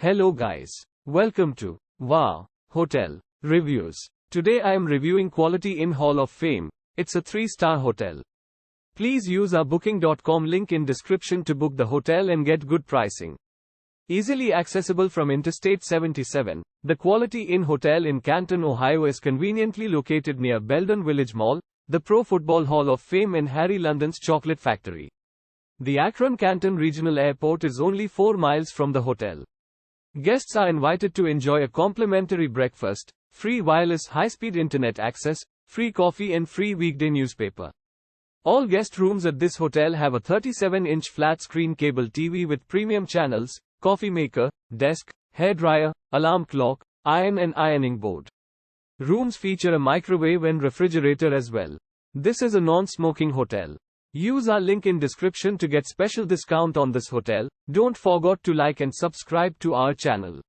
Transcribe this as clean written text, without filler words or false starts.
Hello guys. Welcome to Wow Hotel Reviews. Today I am reviewing Quality Inn Hall of Fame. It's a 3-star hotel. Please use our booking.com link in description to book the hotel and get good pricing. Easily accessible from Interstate 77, the Quality Inn Hotel in Canton, Ohio is conveniently located near Belden Village Mall, the Pro Football Hall of Fame and Harry London's Chocolate Factory. The Akron Canton Regional Airport is only 4 miles from the hotel. Guests are invited to enjoy a complimentary breakfast, free wireless high-speed internet access, free coffee and free weekday newspaper. All guest rooms at this hotel have a 37-inch flat-screen cable TV with premium channels, coffee maker, desk, hairdryer, alarm clock, iron and ironing board. Rooms feature a microwave and refrigerator as well. This is a non-smoking hotel. Use our link in description to get special discount on this hotel. Don't forget to like and subscribe to our channel.